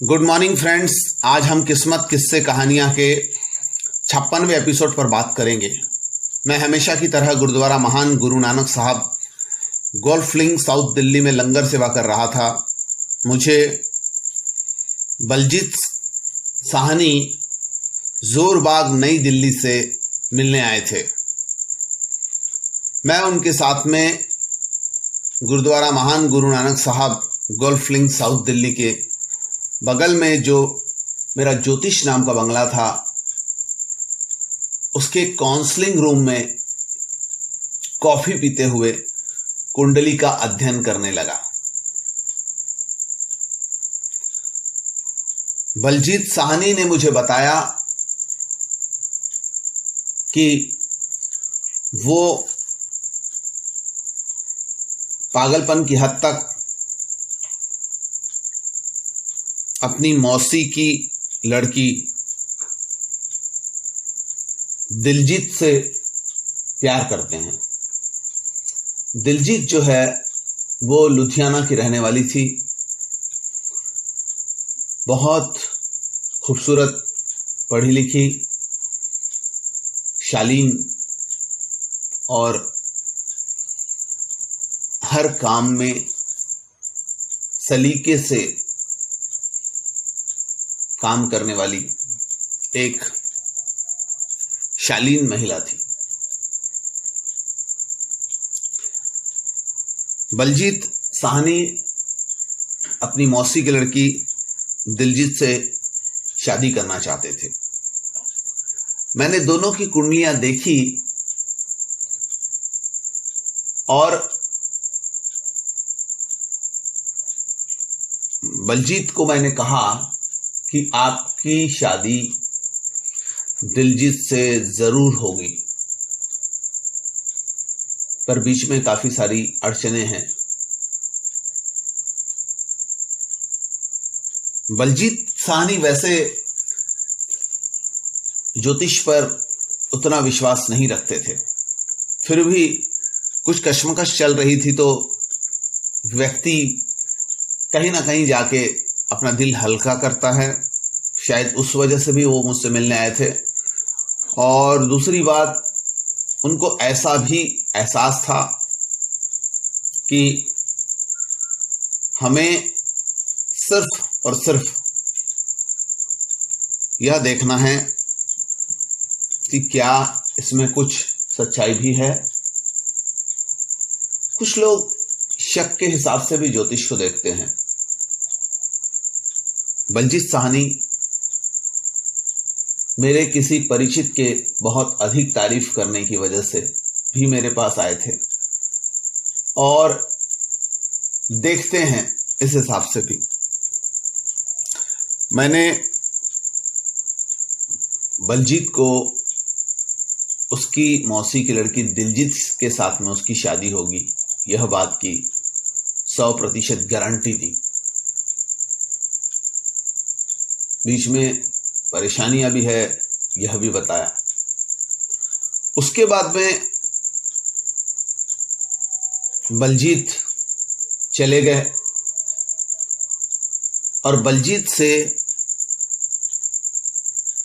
Good morning friends. आज हम किस्मत किस्से कहानियां के 56वें एपिसोड पर बात करेंगे। मैं हमेशा की तरह गुरुद्वारा महान गुरु नानक साहब गोल्फ लिंक साउथ दिल्ली में लंगर सेवा कर रहा था। मुझे बलजीत साहनी जोरबाग नई दिल्ली से मिलने आए थे। मैं उनके साथ में गुरुद्वारा महान गुरु नानक साहब गोल्फ लिंक साउथ दिल्ली के बगल में जो मेरा ज्योतिष नाम का बंगला था, उसके काउंसलिंग रूम में कॉफी पीते हुए कुंडली का अध्ययन करने लगा। बलजीत साहनी ने मुझे बताया कि वो पागलपन की हद तक अपनी मौसी की लड़की दिलजीत से प्यार करते हैं। दिलजीत जो है वो लुधियाना की रहने वाली थी। बहुत खूबसूरत, पढ़ी लिखी, शालीन और हर काम में सलीके से काम करने वाली एक शालीन महिला थी। बलजीत साहनी अपनी मौसी की लड़की दिलजीत से शादी करना चाहते थे। मैंने दोनों की कुंडलियां देखी और बलजीत को मैंने कहा कि आपकी शादी दिलजीत से जरूर होगी, पर बीच में काफी सारी अड़चनें हैं। बलजीत साहनी वैसे ज्योतिष पर उतना विश्वास नहीं रखते थे, फिर भी कुछ कश्मकश चल रही थी तो व्यक्ति कहीं ना कहीं जाके अपना दिल हल्का करता है। शायद उस वजह से भी वो मुझसे मिलने आए थे। और दूसरी बात, उनको ऐसा भी एहसास था कि हमें सिर्फ और सिर्फ यह देखना है कि क्या इसमें कुछ सच्चाई भी है। कुछ लोग शक के हिसाब से भी ज्योतिष को देखते हैं। बलजीत साहनी मेरे किसी परिचित के बहुत अधिक तारीफ करने की वजह से भी मेरे पास आए थे, और देखते हैं इस हिसाब से भी मैंने बलजीत को उसकी मौसी की लड़की दिलजीत के साथ में उसकी शादी होगी, यह बात की 100% गारंटी दी। बीच में परेशानियां भी है, यह भी बताया। उसके बाद में बलजीत चले गए और बलजीत से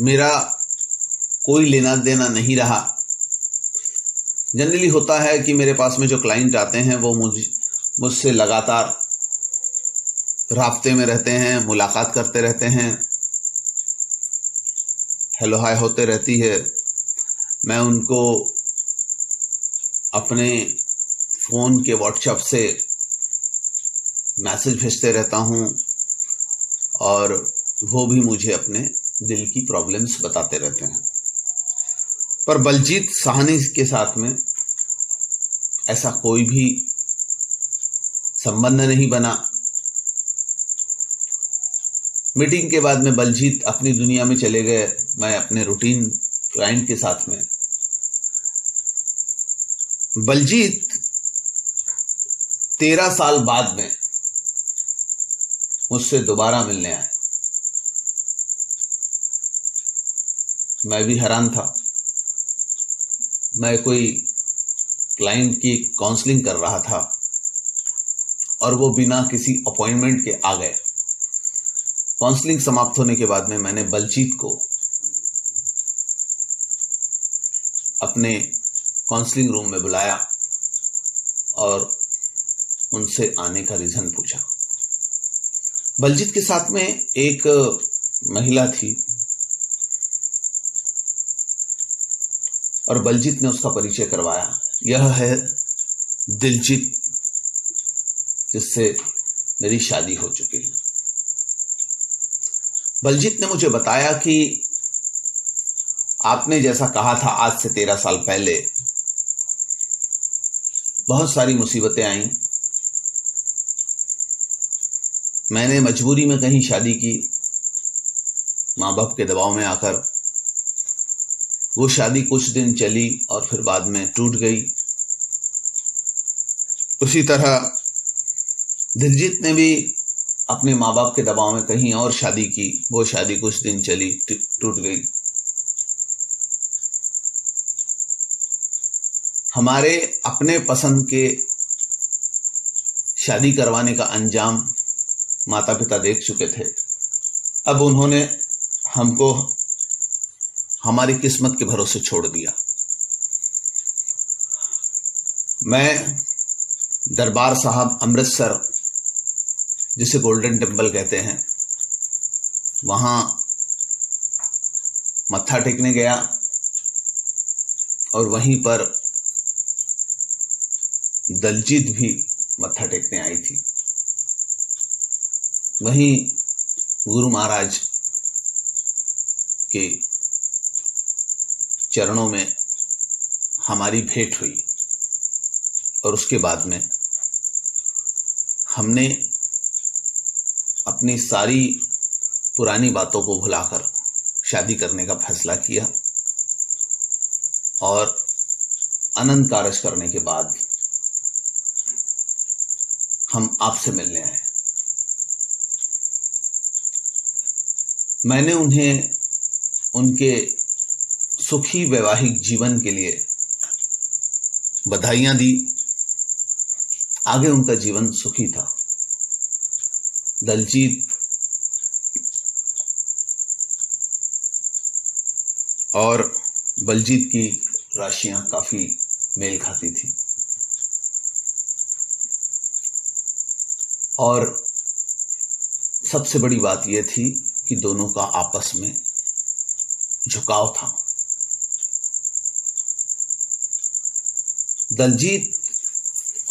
मेरा कोई लेना देना नहीं रहा। जनरली होता है कि मेरे पास में जो क्लाइंट आते हैं वो मुझसे लगातार राब्ते में रहते हैं, मुलाकात करते रहते हैं, हेलो हाय होते रहती है। मैं उनको अपने फ़ोन के व्हाट्सएप से मैसेज भेजते रहता हूँ और वो भी मुझे अपने दिल की प्रॉब्लम्स बताते रहते हैं। पर बलजीत साहनी के साथ में ऐसा कोई भी संबंध नहीं बना। मीटिंग के बाद में बलजीत अपनी दुनिया में चले गए, मैं अपने रूटीन क्लाइंट के साथ में। बलजीत 13 साल बाद में मुझसे दोबारा मिलने आए। मैं भी हैरान था। मैं कोई क्लाइंट की काउंसलिंग कर रहा था और वो बिना किसी अपॉइंटमेंट के आ गए काउंसलिंग समाप्त होने के बाद में मैंने बलजीत को अपने काउंसलिंग रूम में बुलाया और उनसे आने का रीजन पूछा। बलजीत के साथ में एक महिला थी और बलजीत ने उसका परिचय करवाया। यह है दिलजीत, जिससे मेरी शादी हो चुकी है। बलजीत ने मुझे बताया कि आपने जैसा कहा था आज से 13 साल पहले बहुत सारी मुसीबतें आईं। मैंने मजबूरी में कहीं शादी की, माँ बाप के दबाव में आकर। वो शादी कुछ दिन चली और फिर बाद में टूट गई। उसी तरह दिलजीत ने भी अपने माँ बाप के दबाव में कहीं और शादी की। वो शादी कुछ दिन चली, टूट गई। हमारे अपने पसंद के शादी करवाने का अंजाम माता पिता देख चुके थे। अब उन्होंने हमको हमारी किस्मत के भरोसे छोड़ दिया। मैं दरबार साहब अमृतसर, जिसे गोल्डन टेम्पल कहते हैं, वहां मत्था टेकने गया और वहीं पर दलजीत भी मत्था टेकने आई थी। वहीं गुरु महाराज के चरणों में हमारी भेंट हुई और उसके बाद में हमने अपनी सारी पुरानी बातों को भुलाकर शादी करने का फैसला किया और अनंत कारज करने के बाद हम आपसे मिलने आए। मैंने उन्हें उनके सुखी वैवाहिक जीवन के लिए बधाइयां दी। आगे उनका जीवन सुखी था। दलजीत और बलजीत की राशियां काफी मेल खाती थी और सबसे बड़ी बात यह थी कि दोनों का आपस में झुकाव था। दलजीत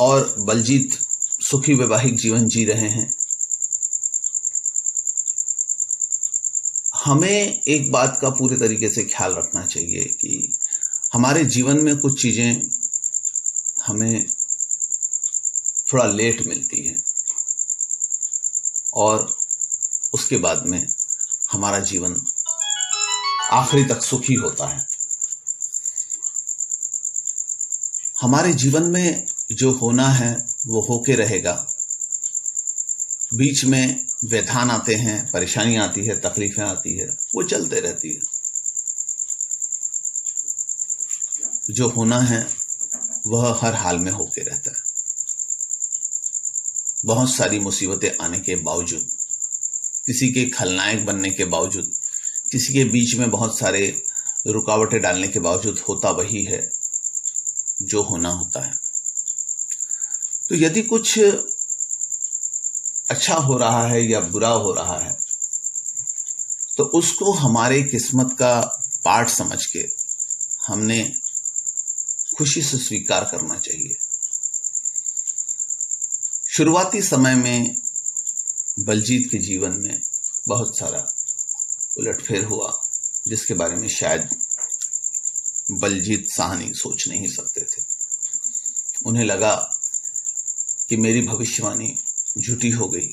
और बलजीत सुखी वैवाहिक जीवन जी रहे हैं। हमें एक बात का पूरे तरीके से ख्याल रखना चाहिए कि हमारे जीवन में कुछ चीजें हमें थोड़ा लेट मिलती हैं और उसके बाद में हमारा जीवन आखिरी तक सुखी होता है। हमारे जीवन में जो होना है वो होके रहेगा। बीच में व्यवधान आते हैं, परेशानियां आती है, तकलीफें आती है, वो चलते रहती है। जो होना है वह हर हाल में होके रहता है। बहुत सारी मुसीबतें आने के बावजूद, किसी के खलनायक बनने के बावजूद, किसी के बीच में बहुत सारे रुकावटें डालने के बावजूद होता वही है जो होना होता है। तो यदि कुछ अच्छा हो रहा है या बुरा हो रहा है तो उसको हमारे किस्मत का पार्ट समझ के हमने खुशी से स्वीकार करना चाहिए। शुरुआती समय में बलजीत के जीवन में बहुत सारा उलटफेर हुआ जिसके बारे में शायद बलजीत साहनी सोच नहीं सकते थे। उन्हें लगा कि मेरी भविष्यवाणी झूठी हो गई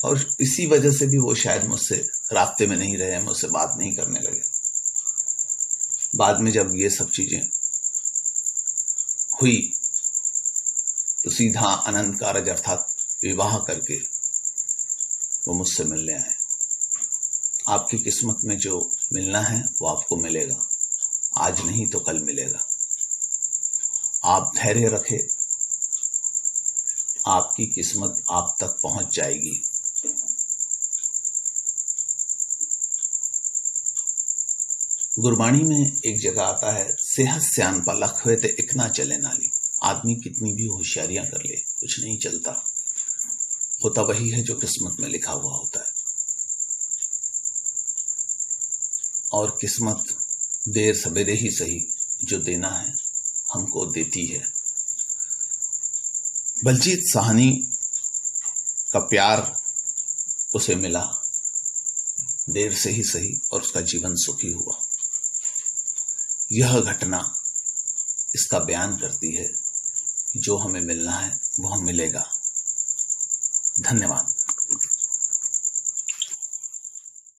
और इसी वजह से भी वो शायद मुझसे रास्ते में नहीं रहे, मुझसे बात नहीं करने लगे। बाद में जब ये सब चीजें हुई तो सीधा अनंत कारज अर्थात विवाह करके वो मुझसे मिलने आए। आपकी किस्मत में जो मिलना है वो आपको मिलेगा, आज नहीं तो कल मिलेगा। आप धैर्य रखें, आपकी किस्मत आप तक पहुंच जाएगी। गुरबाणी में एक जगह आता है, सेहत स्यान पलख हुए ते इकना चले नाली। आदमी कितनी भी होशियारियां कर ले, कुछ नहीं चलता। होता वही है जो किस्मत में लिखा हुआ होता है, और किस्मत देर सवेरे ही सही जो देना है हमको देती है। बलजीत साहनी का प्यार उसे मिला, देर से ही सही, और उसका जीवन सुखी हुआ। यह घटना इसका बयान करती है कि जो हमें मिलना है वो हम मिलेगा। धन्यवाद।